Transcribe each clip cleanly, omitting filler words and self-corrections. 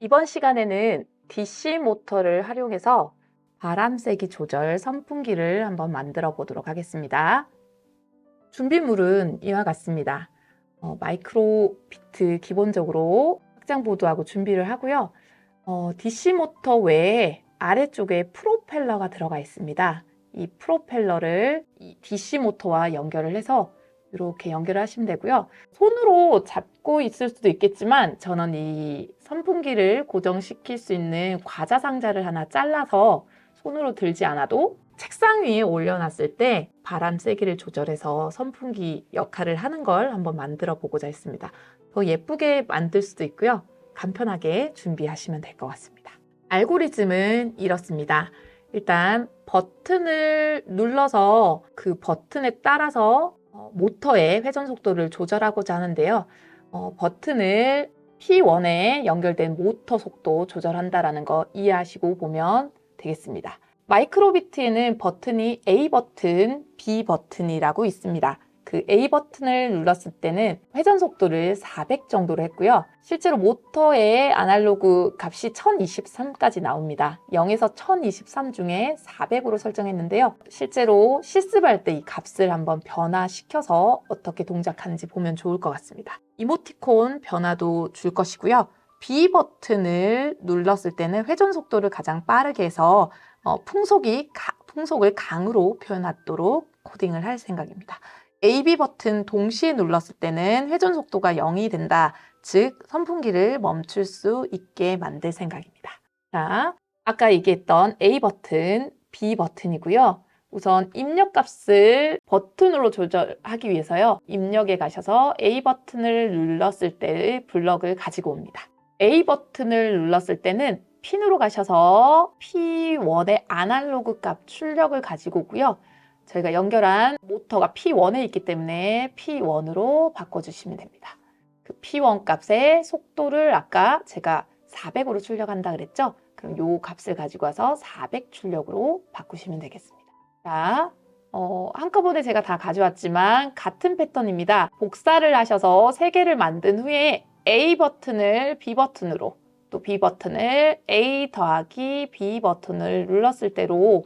이번 시간에는 DC 모터를 활용해서 바람 세기 조절 선풍기를 한번 만들어 보도록 하겠습니다. 준비물은 이와 같습니다. 마이크로비트 기본적으로 확장보드하고 준비를 하고요. DC 모터 외에 아래쪽에 프로펠러가 들어가 있습니다. 이 프로펠러를 이 DC 모터와 연결을 해서 이렇게 연결을 하시면 되고요. 손으로 잡고 있을 수도 있겠지만 저는 이 선풍기를 고정시킬 수 있는 과자 상자를 하나 잘라서 손으로 들지 않아도 책상 위에 올려놨을 때 바람 세기를 조절해서 선풍기 역할을 하는 걸 한번 만들어 보고자 했습니다. 더 예쁘게 만들 수도 있고요. 간편하게 준비하시면 될 것 같습니다. 알고리즘은 이렇습니다. 일단 버튼을 눌러서 그 버튼에 따라서 모터의 회전 속도를 조절하고자 하는데요. 버튼을 P1에 연결된 모터 속도 조절한다는 거 이해하시고 보면 되겠습니다. 마이크로비트에는 버튼이 A 버튼, B 버튼이라고 있습니다. 그 A 버튼을 눌렀을 때는 회전 속도를 400 정도로 했고요. 실제로 모터의 아날로그 값이 1023까지 나옵니다. 0에서 1023 중에 400으로 설정했는데요. 실제로 실습할 때 이 값을 한번 변화시켜서 어떻게 동작하는지 보면 좋을 것 같습니다. 이모티콘 변화도 줄 것이고요. B 버튼을 눌렀을 때는 회전 속도를 가장 빠르게 해서 풍속을 강으로 표현하도록 코딩을 할 생각입니다. AB 버튼 동시에 눌렀을 때는 회전 속도가 0이 된다. 즉 선풍기를 멈출 수 있게 만들 생각입니다. 자, 아까 얘기했던 A 버튼, B 버튼이고요. 우선 입력 값을 버튼으로 조절하기 위해서요. 입력에 가셔서 A 버튼을 눌렀을 때의 블럭을 가지고 옵니다. A 버튼을 눌렀을 때는 핀으로 가셔서 P1의 아날로그 값 출력을 가지고 오고요. 저희가 연결한 모터가 P1에 있기 때문에 P1으로 바꿔주시면 됩니다. 그 P1 값의 속도를 아까 제가 400으로 출력한다 그랬죠? 그럼 이 값을 가지고 와서 400 출력으로 바꾸시면 되겠습니다. 자, 한꺼번에 제가 다 가져왔지만 같은 패턴입니다. 복사를 하셔서 3개를 만든 후에 A 버튼을 B 버튼으로 또 B 버튼을 A 더하기 B 버튼을 눌렀을 때로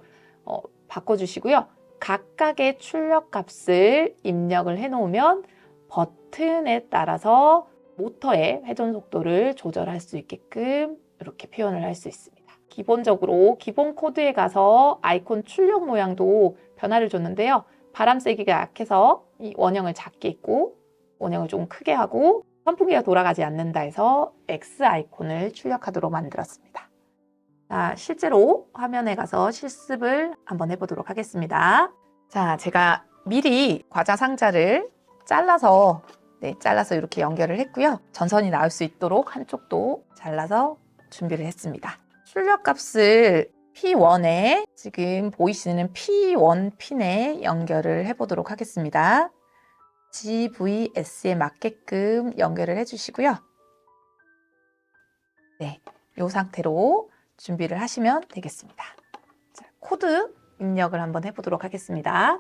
바꿔주시고요. 각각의 출력 값을 입력을 해놓으면 버튼에 따라서 모터의 회전 속도를 조절할 수 있게끔 이렇게 표현을 할 수 있습니다. 기본적으로 기본 코드에 가서 아이콘 출력 모양도 변화를 줬는데요. 바람 세기가 약해서 이 원형을 작게 있고 원형을 좀 크게 하고 선풍기가 돌아가지 않는다 해서 X 아이콘을 출력하도록 만들었습니다. 자, 실제로 화면에 가서 실습을 한번 해보도록 하겠습니다. 자, 제가 미리 과자 상자를 잘라서 이렇게 연결을 했고요. 전선이 나올 수 있도록 한쪽도 잘라서 준비를 했습니다. 출력 값을 P1에 지금 보이시는 P1 핀에 연결을 해보도록 하겠습니다. GVS에 맞게끔 연결을 해주시고요. 네, 이 상태로 준비를 하시면 되겠습니다. 자, 코드 입력을 한번 해보도록 하겠습니다.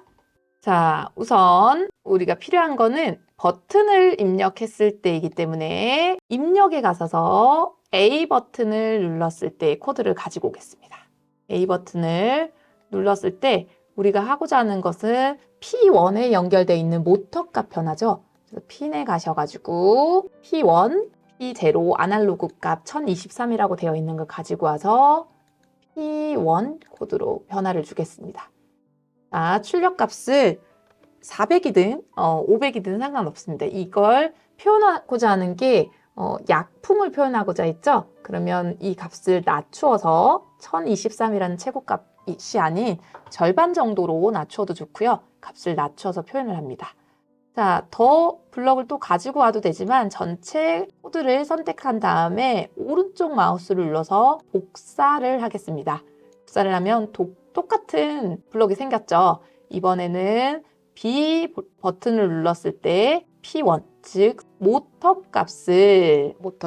자, 우선 우리가 필요한 거는 버튼을 입력했을 때이기 때문에 입력에 가셔서 A 버튼을 눌렀을 때 코드를 가지고 오겠습니다. A 버튼을 눌렀을 때 우리가 하고자 하는 것은 P1에 연결되어 있는 모터 값 변화죠. 그래서 핀에 가셔가지고 P1, P0 아날로그 값 1023이라고 되어 있는 걸 가지고 와서 P1 코드로 변화를 주겠습니다. 자, 출력 값을 400이든 500이든 상관없습니다. 이걸 표현하고자 하는 게 약풍을 표현하고자 했죠. 그러면 이 값을 낮추어서 1023이라는 최고값이 아닌 절반 정도로 낮추어도 좋고요. 값을 낮춰서 표현을 합니다. 자, 더 블럭을 또 가지고 와도 되지만 전체 코드를 선택한 다음에 오른쪽 마우스를 눌러서 복사를 하겠습니다. 복사를 하면 똑같은 블럭이 생겼죠. 이번에는 B 버튼을 눌렀을 때 P1, 즉 모터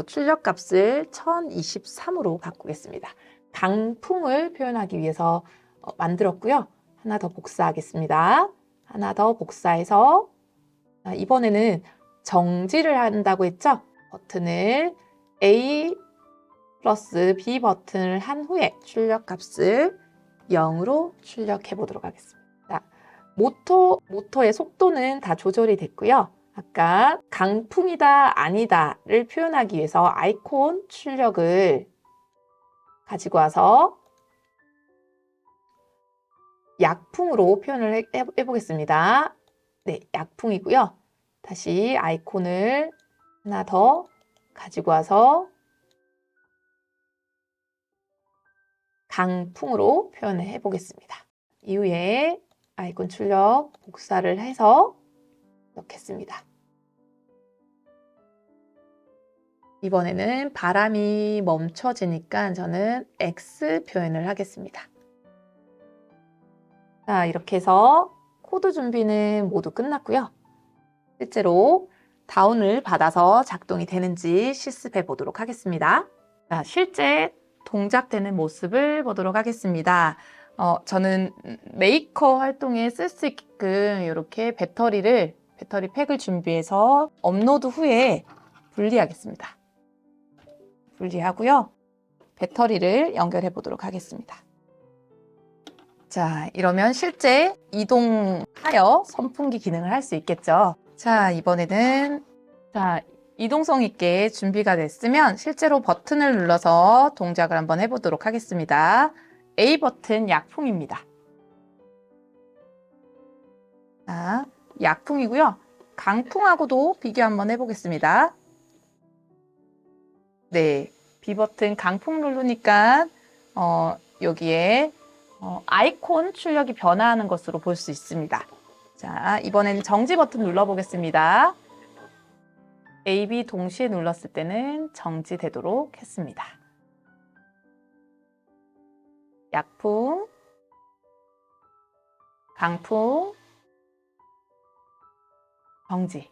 출력 값을 1023으로 바꾸겠습니다. 강풍을 표현하기 위해서 만들었고요. 하나 더 복사하겠습니다. 하나 더 복사해서 이번에는 정지를 한다고 했죠? 버튼을 A 플러스 B 버튼을 한 후에 출력 값을 0으로 출력해 보도록 하겠습니다. 자, 모터의 속도는 다 조절이 됐고요. 아까 강풍이다 아니다를 표현하기 위해서 아이콘 출력을 가지고 와서 약풍으로 표현을 해보겠습니다. 네, 약풍이고요. 다시 아이콘을 하나 더 가지고 와서 강풍으로 표현을 해보겠습니다. 이후에 아이콘 출력 복사를 해서 넣겠습니다. 이번에는 바람이 멈춰지니까 저는 X 표현을 하겠습니다. 자, 이렇게 해서 코드 준비는 모두 끝났고요. 실제로 다운을 받아서 작동이 되는지 실습해 보도록 하겠습니다. 자, 실제 동작되는 모습을 보도록 하겠습니다. 저는 메이커 활동에 쓸 수 있게끔 이렇게 배터리 팩을 준비해서 업로드 후에 분리하겠습니다. 분리하고요. 배터리를 연결해 보도록 하겠습니다. 자, 이러면 실제 이동하여 선풍기 기능을 할 수 있겠죠. 자, 이번에는 이동성 있게 준비가 됐으면 실제로 버튼을 눌러서 동작을 한번 해보도록 하겠습니다. A 버튼 약풍입니다. 자, 약풍이고요. 강풍하고도 비교 한번 해보겠습니다. 네, B 버튼 강풍 누르니까 여기에 아이콘 출력이 변화하는 것으로 볼 수 있습니다. 자, 이번에는 정지 버튼 눌러보겠습니다. A, B 동시에 눌렀을 때는 정지되도록 했습니다. 약풍, 강풍, 정지.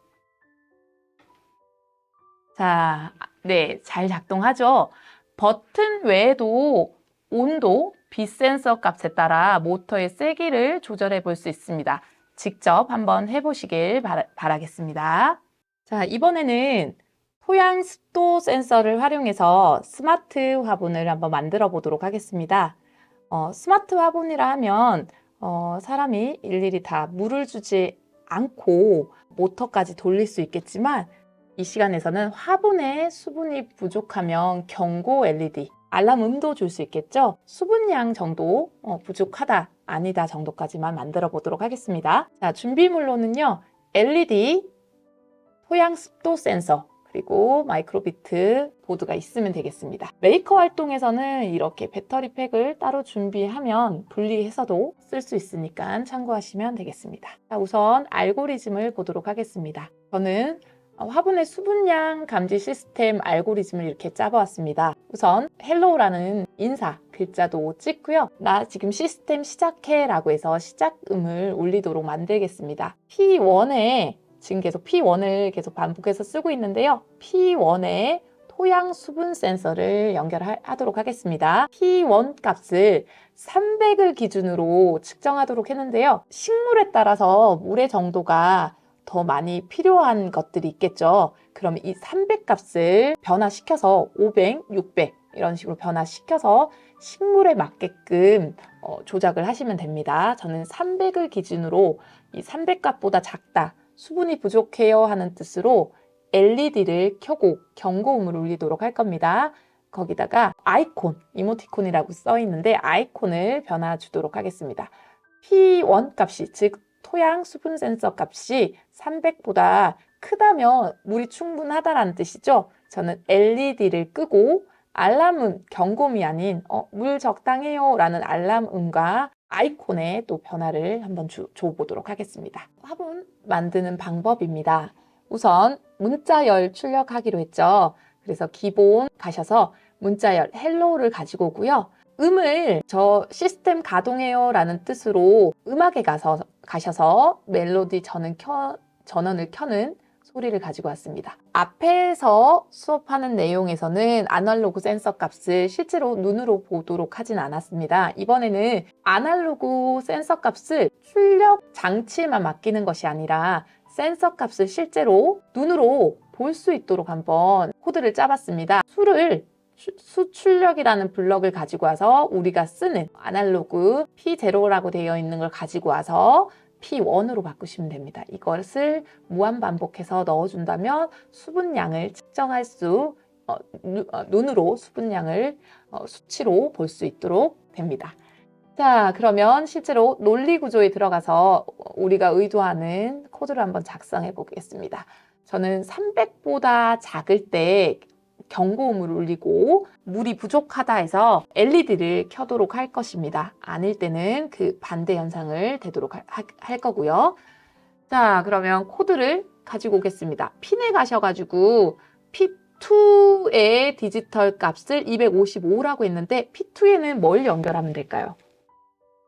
자, 네, 잘 작동하죠? 버튼 외에도 온도, 빛 센서 값에 따라 모터의 세기를 조절해 볼 수 있습니다. 직접 한번 해보시길 바라겠습니다. 자, 이번에는 토양 습도 센서를 활용해서 스마트 화분을 한번 만들어 보도록 하겠습니다. 스마트 화분이라 하면 사람이 일일이 다 물을 주지 않고 모터까지 돌릴 수 있겠지만 이 시간에서는 화분에 수분이 부족하면 경고 LED, 알람음도 줄 수 있겠죠. 수분량 정도 부족하다, 아니다 정도까지만 만들어 보도록 하겠습니다. 자, 준비물로는요. LED, 토양 습도 센서, 그리고 마이크로비트 보드가 있으면 되겠습니다. 메이커 활동에서는 이렇게 배터리 팩을 따로 준비하면 분리해서도 쓸 수 있으니까 참고하시면 되겠습니다. 자, 우선 알고리즘을 보도록 하겠습니다. 저는 화분의 수분량 감지 시스템 알고리즘을 이렇게 짜보았습니다. 우선 헬로우라는 인사 글자도 찍고요. 나 지금 시스템 시작해 라고 해서 시작음을 울리도록 만들겠습니다. P1에 지금 계속 P1을 계속 반복해서 쓰고 있는데요. P1에 토양 수분 센서를 연결하도록 하겠습니다. P1 값을 300을 기준으로 측정하도록 했는데요. 식물에 따라서 물의 정도가 더 많이 필요한 것들이 있겠죠. 그럼 이 300 값을 변화시켜서 500, 600 이런 식으로 변화시켜서 식물에 맞게끔 조작을 하시면 됩니다. 저는 300을 기준으로 이 300 값보다 작다, 수분이 부족해요 하는 뜻으로 LED를 켜고 경고음을 울리도록 할 겁니다. 거기다가 아이콘, 이모티콘이라고 써 있는데 아이콘을 변화 주도록 하겠습니다. P1 값이, 즉 토양 수분 센서 값이 300보다 크다면 물이 충분하다라는 뜻이죠. 저는 LED를 끄고 알람음, 경고음이 아닌 물 적당해요 라는 알람음과 아이콘에 또 변화를 한번 줘보도록 하겠습니다. 화분 만드는 방법입니다. 우선 문자열 출력하기로 했죠. 그래서 기본 가셔서 문자열 헬로우를 가지고 오고요. 음을 저 시스템 가동해요 라는 뜻으로 음악에 가셔서 멜로디 전원을 켜는 소리를 가지고 왔습니다. 앞에서 수업하는 내용에서는 아날로그 센서 값을 실제로 눈으로 보도록 하진 않았습니다. 이번에는 아날로그 센서 값을 출력 장치에만 맡기는 것이 아니라 센서 값을 실제로 눈으로 볼 수 있도록 한번 코드를 짜봤습니다. 수를 수출력이라는 블럭을 가지고 와서 우리가 쓰는 아날로그 P0라고 되어 있는 걸 가지고 와서 P1으로 바꾸시면 됩니다. 이것을 무한 반복해서 넣어준다면 수분량을 측정할 수, 눈으로 수분량을 수치로 볼 수 있도록 됩니다. 자, 그러면 실제로 논리 구조에 들어가서 우리가 의도하는 코드를 한번 작성해 보겠습니다. 저는 300보다 작을 때 경고음을 울리고 물이 부족하다 해서 LED를 켜도록 할 것입니다. 아닐 때는 그 반대 현상을 되도록 할 거고요. 자, 그러면 코드를 가지고 오겠습니다. 핀에 가셔가지고 P2의 디지털 값을 255라고 했는데 P2에는 뭘 연결하면 될까요?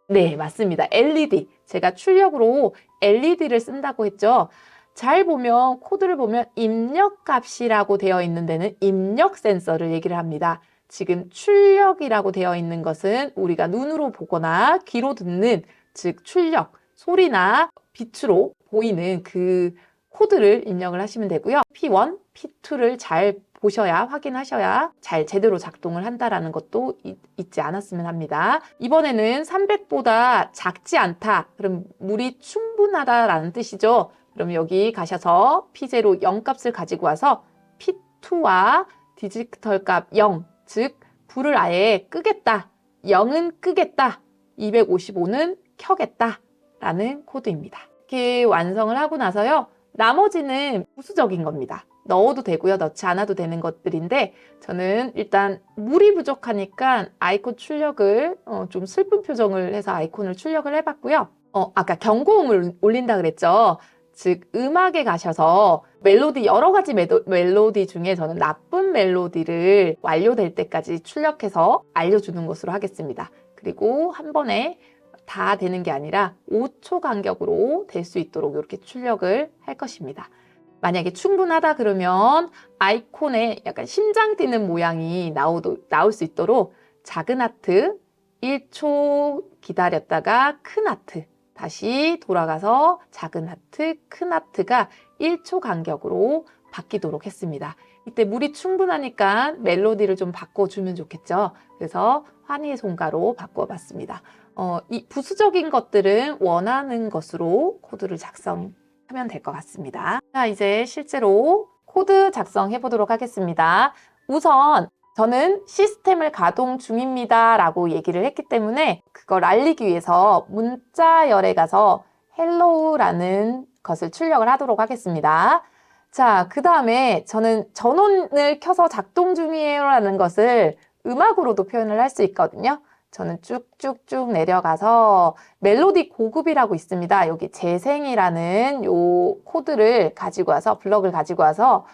네, 맞습니다. LED. 제가 출력으로 LED를 쓴다고 했죠. 잘 보면 코드를 보면 입력값이라고 되어 있는 데는 입력 센서를 얘기를 합니다. 지금 출력이라고 되어 있는 것은 우리가 눈으로 보거나 귀로 듣는, 즉 출력, 소리나 빛으로 보이는 그 코드를 입력을 하시면 되고요. P1, P2를 잘 보셔야, 확인하셔야 잘 제대로 작동을 한다라는 것도 잊지 않았으면 합니다. 이번에는 300보다 작지 않다. 그럼 물이 충분하다라는 뜻이죠. 그럼 여기 가셔서 P0 0값을 가지고 와서 P2와 디지털 값 0, 즉 불을 아예 끄겠다. 0은 끄겠다. 255는 켜겠다. 라는 코드입니다. 이렇게 완성을 하고 나서요. 나머지는 부수적인 겁니다. 넣어도 되고요. 넣지 않아도 되는 것들인데 저는 일단 물이 부족하니까 아이콘 출력을 좀 슬픈 표정을 해서 아이콘을 출력을 해봤고요. 아까 경고음을 올린다 그랬죠. 즉 음악에 가셔서 멜로디, 여러 가지 멜로디 중에 저는 나쁜 멜로디를 완료될 때까지 출력해서 알려주는 것으로 하겠습니다. 그리고 한 번에 다 되는 게 아니라 5초 간격으로 될 수 있도록 이렇게 출력을 할 것입니다. 만약에 충분하다 그러면 아이콘에 약간 심장 뛰는 모양이 나올 수 있도록 작은 하트 1초 기다렸다가 큰 하트 다시 돌아가서 작은 하트, 큰 하트가 1초 간격으로 바뀌도록 했습니다. 이때 물이 충분하니까 멜로디를 좀 바꿔주면 좋겠죠. 그래서 환희의 송가로 바꿔봤습니다. 이 부수적인 것들은 원하는 것으로 코드를 작성하면 될 것 같습니다. 자, 이제 실제로 코드 작성해 보도록 하겠습니다. 우선 저는 시스템을 가동 중입니다 라고 얘기를 했기 때문에 그걸 알리기 위해서 문자열에 가서 hello라는 것을 출력을 하도록 하겠습니다. 자, 그 다음에 저는 전원을 켜서 작동 중이에요 라는 것을 음악으로도 표현을 할 수 있거든요. 저는 쭉쭉쭉 내려가서 멜로디 고급이라고 있습니다. 여기 재생이라는 요 코드를 가지고 와서, 블럭을 가지고 와서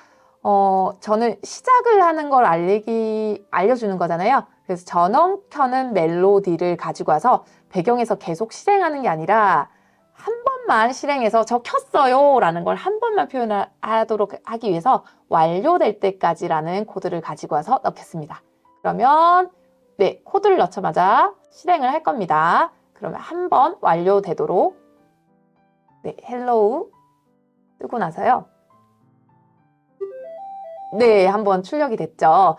저는 시작을 하는 걸 알려주는 거잖아요. 그래서 전원 켜는 멜로디를 가지고 와서 배경에서 계속 실행하는 게 아니라 한 번만 실행해서 저 켰어요 라는 걸 한 번만 표현하도록 하기 위해서 완료될 때까지라는 코드를 가지고 와서 넣겠습니다. 그러면 네, 코드를 넣자마자 실행을 할 겁니다. 그러면 한 번 완료되도록 네, hello 뜨고 나서요. 네, 한번 출력이 됐죠.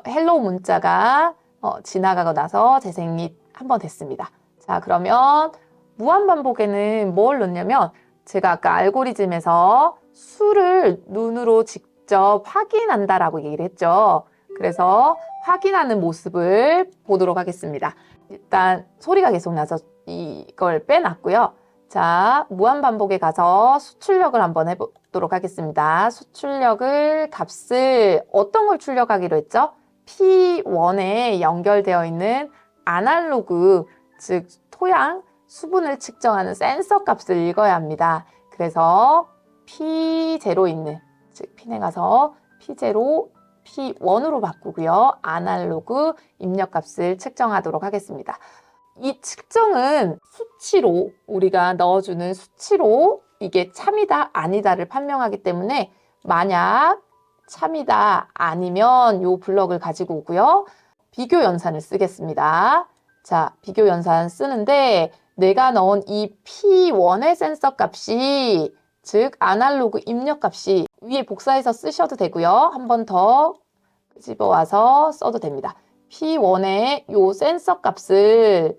헬로우 문자가 지나가고 나서 재생이 한번 됐습니다. 자, 그러면 무한반복에는 뭘 넣냐면 제가 아까 알고리즘에서 수를 눈으로 직접 확인한다라고 얘기를 했죠. 그래서 확인하는 모습을 보도록 하겠습니다. 일단 소리가 계속 나서 이걸 빼놨고요. 자, 무한반복에 가서 수출력을 한번 해보도록 하겠습니다. 수출력을 값을 어떤 걸 출력하기로 했죠? P1에 연결되어 있는 아날로그, 즉 토양, 수분을 측정하는 센서 값을 읽어야 합니다. 그래서 P0 있는, 즉 핀에 가서 P0, P1으로 바꾸고요. 아날로그 입력값을 측정하도록 하겠습니다. 이 측정은 수치로, 우리가 넣어주는 수치로 이게 참이다 아니다를 판명하기 때문에 만약 참이다 아니면 이 블럭을 가지고 오고요. 비교 연산을 쓰겠습니다. 자, 비교 연산 쓰는데 내가 넣은 이 P1의 센서 값이, 즉 아날로그 입력 값이 위에 복사해서 쓰셔도 되고요. 한 번 더 집어와서 써도 됩니다. P1의 요 센서 값을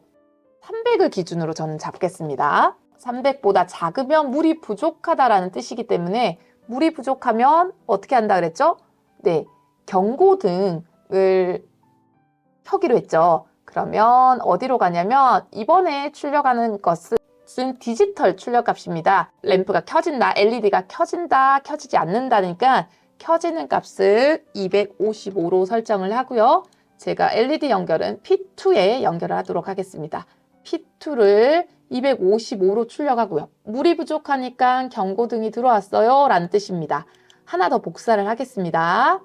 300을 기준으로 저는 잡겠습니다. 300보다 작으면 물이 부족하다라는 뜻이기 때문에 물이 부족하면 어떻게 한다 그랬죠? 네, 경고등을 켜기로 했죠. 그러면 어디로 가냐면 이번에 출력하는 것은 디지털 출력 값입니다. 램프가 켜진다, LED가 켜진다, 켜지지 않는다니까 켜지는 값을 255로 설정을 하고요. 제가 LED 연결은 P2에 연결을 하도록 하겠습니다. P2를 255로 출력하고요. 물이 부족하니까 경고등이 들어왔어요 라는 뜻입니다. 하나 더 복사를 하겠습니다.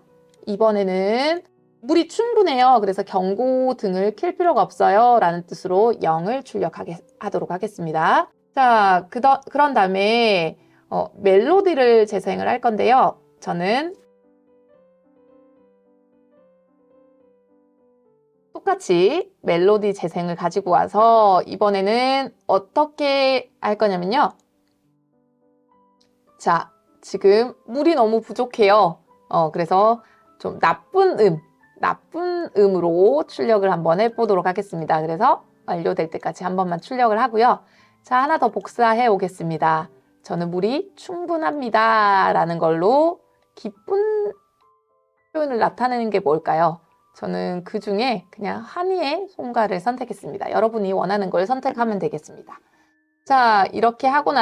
이번에는 물이 충분해요. 그래서 경고등을 켤 필요가 없어요 라는 뜻으로 0을 출력하도록 하겠습니다. 자, 그런 다음에 멜로디를 재생을 할 건데요. 저는 똑같이 멜로디 재생을 가지고 와서 이번에는 어떻게 할 거냐면요. 자, 지금 물이 너무 부족해요. 그래서 좀 나쁜 음으로 출력을 한번 해보도록 하겠습니다. 그래서 완료될 때까지 한 번만 출력을 하고요. 자, 하나 더 복사해 오겠습니다. 저는 물이 충분합니다 라는 걸로 기쁜 표현을 나타내는 게 뭘까요? 저는 그 중에 그냥 한이의 송가를 선택했습니다. 여러분이 원하는 걸 선택하면 되겠습니다. 자, 이렇게 하고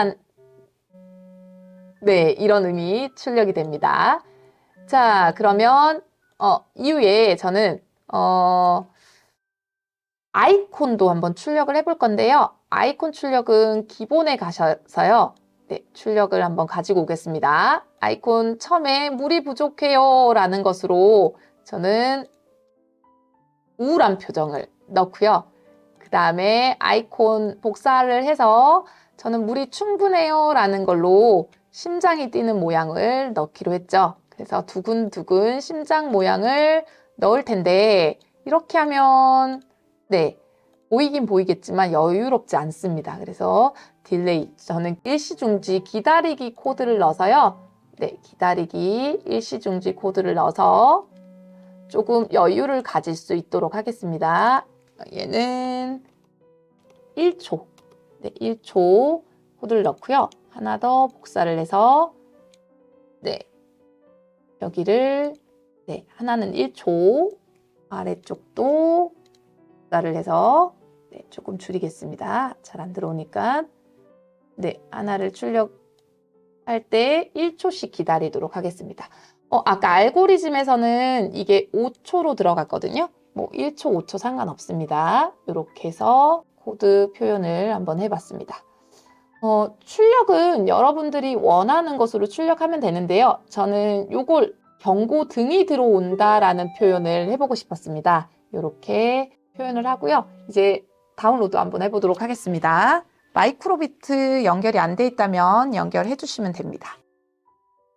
네, 이런 음이 출력이 됩니다. 자, 그러면 이후에 저는 아이콘도 한번 출력을 해볼 건데요. 아이콘 출력은 기본에 가셔서요. 네, 출력을 한번 가지고 오겠습니다. 아이콘 처음에 물이 부족해요 라는 것으로 저는 우울한 표정을 넣고요. 그 다음에 아이콘 복사를 해서 저는 물이 충분해요 라는 걸로 심장이 뛰는 모양을 넣기로 했죠. 그래서 두근두근 심장 모양을 넣을 텐데 이렇게 하면 네, 보이긴 보이겠지만 여유롭지 않습니다. 그래서 딜레이, 저는 일시중지 기다리기 코드를 넣어서요. 네, 기다리기 일시중지 코드를 넣어서 조금 여유를 가질 수 있도록 하겠습니다. 얘는 1초, 네, 1초 코드를 넣고요. 하나 더 복사를 해서 네, 여기를 네, 하나는 1초, 아래쪽도 복사를 해서 네, 조금 줄이겠습니다. 잘 안 들어오니까 네, 하나를 출력할 때 1초씩 기다리도록 하겠습니다. 아까 알고리즘에서는 이게 5초로 들어갔거든요. 뭐 1초, 5초 상관없습니다. 이렇게 해서 코드 표현을 한번 해봤습니다. 출력은 여러분들이 원하는 것으로 출력하면 되는데요. 저는 요걸 경고등이 들어온다라는 표현을 해보고 싶었습니다. 이렇게 표현을 하고요. 이제 다운로드 한번 해보도록 하겠습니다. 마이크로비트 연결이 안 돼 있다면 연결해 주시면 됩니다.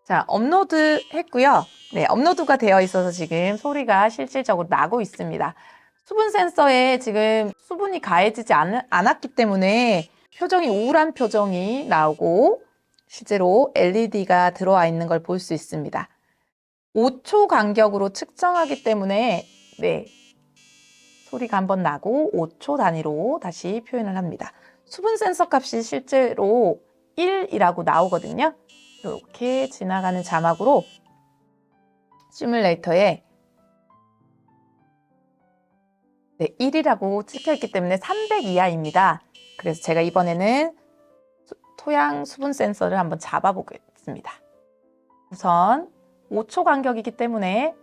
자, 업로드 했고요. 네, 업로드가 되어 있어서 지금 소리가 실질적으로 나고 있습니다. 수분 센서에 지금 수분이 가해지지 않았기 때문에 표정이 우울한 표정이 나오고 실제로 LED가 들어와 있는 걸 볼 수 있습니다. 5초 간격으로 측정하기 때문에 네, 소리가 한번 나고 5초 단위로 다시 표현을 합니다. 수분 센서 값이 실제로 1이라고 나오거든요. 이렇게 지나가는 자막으로 시뮬레이터에 네, 1이라고 찍혀있기 때문에 300 이하입니다. 그래서 제가 이번에는 토양 수분 센서를 한번 잡아보겠습니다. 우선 5초 간격이기 때문에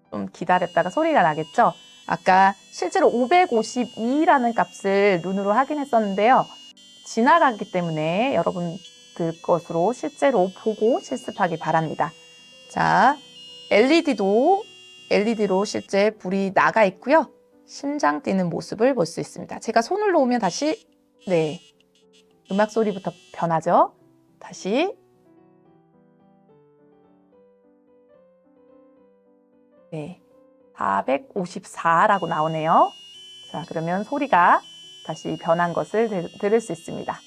좀 기다렸다가 소리가 나겠죠? 아까 실제로 552라는 값을 눈으로 확인했었는데요. 지나가기 때문에 여러분들 것으로 실제로 보고 실습하기 바랍니다. 자, LED로 실제 불이 나가 있고요. 심장 뛰는 모습을 볼 수 있습니다. 제가 손을 놓으면 다시 네, 음악 소리부터 변하죠. 다시 네, 454라고 나오네요. 자, 그러면 소리가 다시 변한 것을 들을 수 있습니다.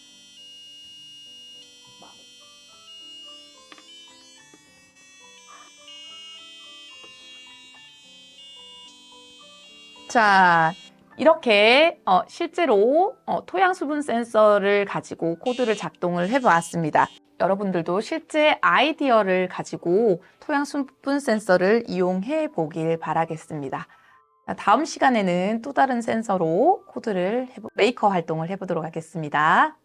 자, 이렇게 실제로 토양 수분 센서를 가지고 코드를 작동을 해보았습니다. 여러분들도 실제 아이디어를 가지고 토양 수분 센서를 이용해 보길 바라겠습니다. 다음 시간에는 또 다른 센서로 코드를 메이커 활동을 해보도록 하겠습니다.